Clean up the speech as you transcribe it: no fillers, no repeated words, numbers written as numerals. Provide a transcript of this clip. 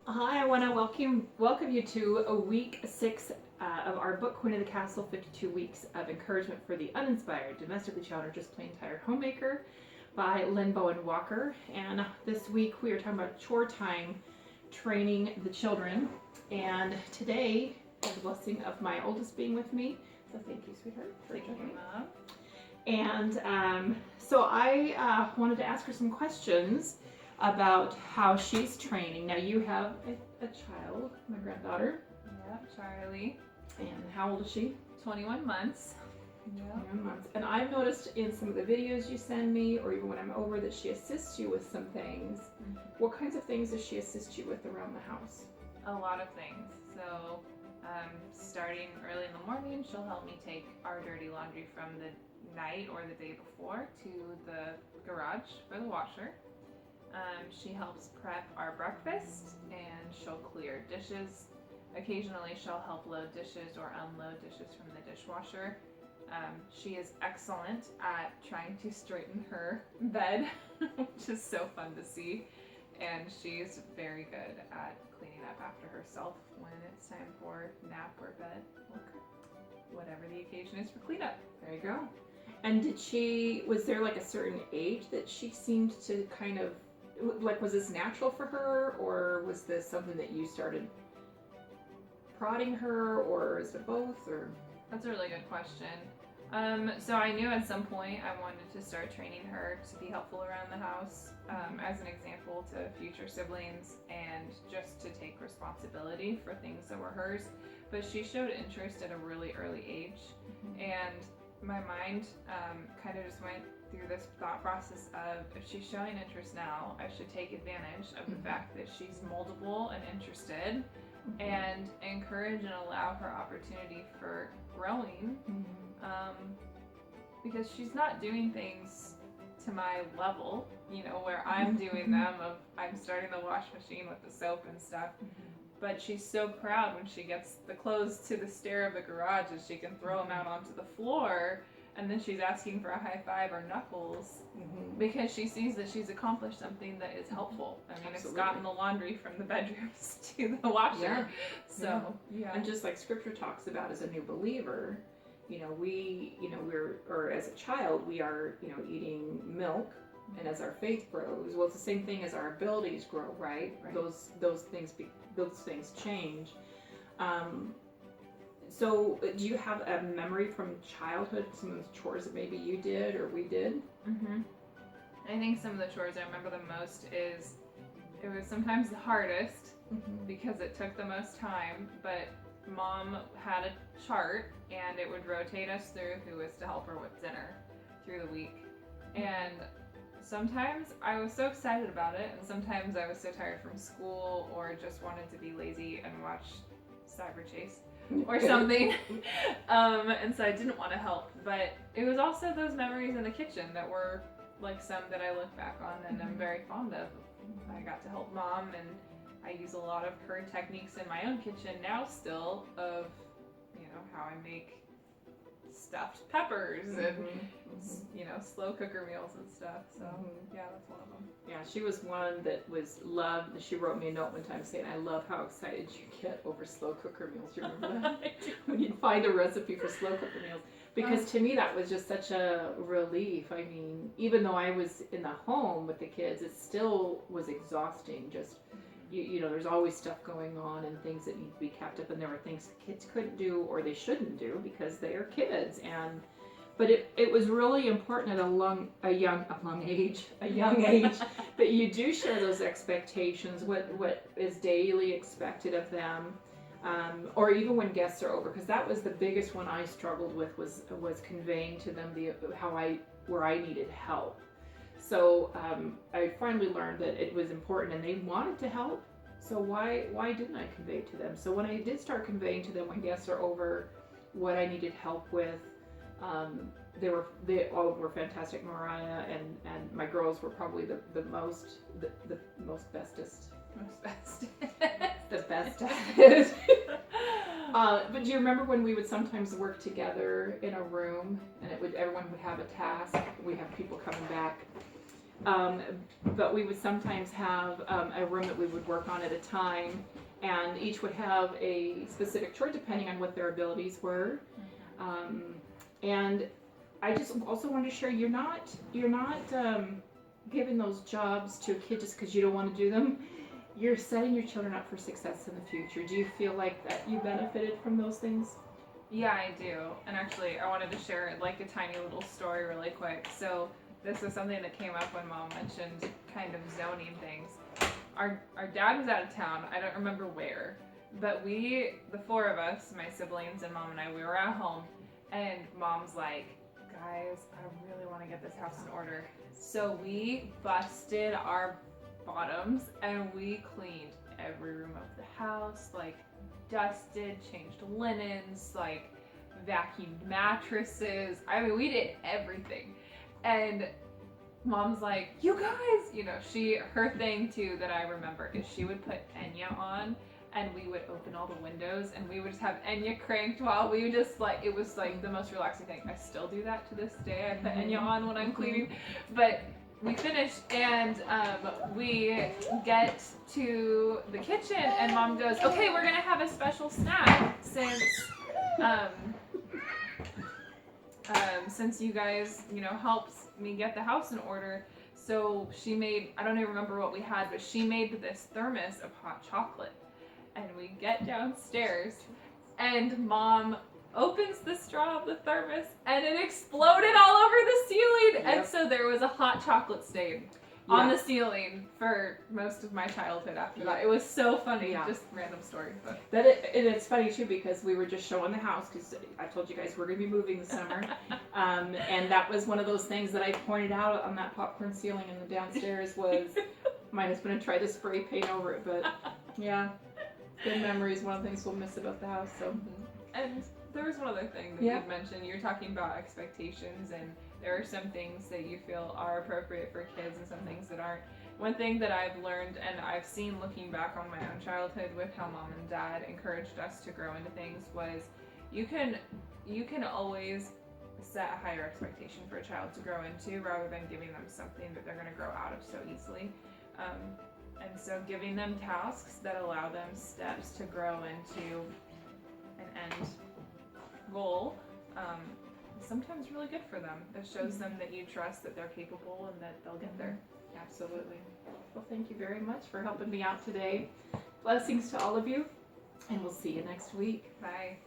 Hi, I want to welcome you to a week 6 of our book, Queen of the Castle: 52 Weeks of Encouragement for the Uninspired, Domestically Challenged, or Just Plain Tired Homemaker by Lynn Bowen Walker. And this week we are talking about chore time, training the children. And today, I have the blessing of my oldest being with me. So thank you, sweetheart, for joining. Mom. And so I wanted to ask her some questions about how she's training. Now you have a child, my granddaughter. Yep, Charlie. And how old is she? 21 months. Yep. 21 months. And I've noticed in some of the videos you send me, or even when I'm over, that she assists you with some things. Mm-hmm. What kinds of things does she assist you with around the house? A lot of things. So, starting early in the morning, she'll help me take our dirty laundry from the night or the day before to the garage for the washer. She helps prep our breakfast, and she'll clear dishes. Occasionally she'll help load dishes or unload dishes from the dishwasher. She is excellent at trying to straighten her bed, which is so fun to see. And she's very good at cleaning up after herself when it's time for nap or bed, or whatever the occasion is for cleanup. There you go. And was there like a certain age that she seemed to kind of, like, was this natural for her, or was this something that you started prodding her, or is it both, or? That's a really good question. So I knew at some point I wanted to start training her to be helpful around the house, as an example to future siblings, and just to take responsibility for things that were hers. But she showed interest at a really early age, and my mind kind of just went through this thought process of, if she's showing interest now, I should take advantage of the fact that she's moldable and interested, and encourage and allow her opportunity for growing, because she's not doing things to my level, where I'm doing them, I'm starting the wash machine with the soap and stuff. But she's so proud when she gets the clothes to the stair of the garage and she can throw them out onto the floor, and then she's asking for a high five or knuckles, because she sees that she's accomplished something that is helpful. I mean, Absolutely. It's gotten the laundry from the bedrooms to the washer. And just like scripture talks about, as a new believer, or as a child, we are, eating milk, and as our faith grows, well, it's the same thing as our abilities grow, right? Those things change. So do you have a memory from childhood, some of the chores that maybe you did or we did? I think some of the chores I remember the most is, it was sometimes the hardest because it took the most time, but Mom had a chart and it would rotate us through who was to help her with dinner through the week. And sometimes I was so excited about it, and sometimes I was so tired from school or just wanted to be lazy and watch Cyber Chase or something. And so I didn't want to help. But it was also those memories in the kitchen that were like some that I look back on and I'm very fond of. I got to help Mom, and I use a lot of her techniques in my own kitchen now still, of how I make stuffed peppers and slow cooker meals and stuff. So yeah, that's one of them. Yeah, she was one that was loved. She wrote me a note one time saying, "I love how excited you get over slow cooker meals." You remember that? When you'd find a recipe for slow cooker meals. Because to me that was just such a relief. I mean, even though I was in the home with the kids, it still was exhausting. Just there's always stuff going on and things that need to be kept up, and there were things the kids couldn't do or they shouldn't do because they are kids. But it was really important at a young age that you do share those expectations, what is daily expected of them, or even when guests are over, because that was the biggest one I struggled with, was conveying to them where I needed help. So I finally learned that it was important, and they wanted to help. So why didn't I convey to them? So when I did start conveying to them when guests are over what I needed help with, they all were fantastic. Mariah and my girls were probably the bestest. The best at it. But do you remember when we would sometimes work together in a room, and everyone would have a task? We have people coming back But we would sometimes have a room that we would work on at a time, and each would have a specific chore depending on what their abilities were. And I just also wanted to share, you're not giving those jobs to a kid just because you don't want to do them. You're setting your children up for success in the future. Do you feel like that you benefited from those things? Yeah, I do. And actually, I wanted to share like a tiny little story really quick. So this was something that came up when Mom mentioned kind of zoning things. Our dad was out of town. I don't remember where, but the four of us, my siblings and Mom and I, we were at home, and Mom's like, guys, I really want to get this house in order. So we busted our bottoms and we cleaned every room of the house, like dusted, changed linens, like vacuumed mattresses. I mean, we did everything. And Mom's like, you guys, you know, her thing too that I remember is she would put Enya on, and we would open all the windows and we would just have Enya cranked while we would just like, it was like the most relaxing thing. I still do that to this day. I put Enya on when I'm cleaning. But we finish and we get to the kitchen and Mom goes, okay, we're gonna have a special snack since you guys, you know, helped me get the house in order. So she made, I don't even remember what we had, but she made this thermos of hot chocolate. And we get downstairs and Mom opens the straw of the thermos and it exploded all over the ceiling. Yep. And so there was a hot chocolate stain on the ceiling for most of my childhood after that. It was so funny. Just random story. But and it's funny too because we were just showing the house because I told you guys we're going to be moving this summer. And that was one of those things that I pointed out on that popcorn ceiling in the downstairs was my husband had tried to spray paint over it. But yeah, good memories. One of the things we'll miss about the house. So. And there was one other thing that you mentioned. You're talking about expectations, and there are some things that you feel are appropriate for kids and some things that aren't. One thing that I've learned and I've seen looking back on my own childhood with how Mom and Dad encouraged us to grow into things was you can always set a higher expectation for a child to grow into rather than giving them something that they're going to grow out of so easily. And so giving them tasks that allow them steps to grow into an end goal is sometimes really good for them. It shows them that you trust that they're capable and that they'll get there. Absolutely. Well, thank you very much for helping me out today. Blessings to all of you, and we'll see you next week. Bye.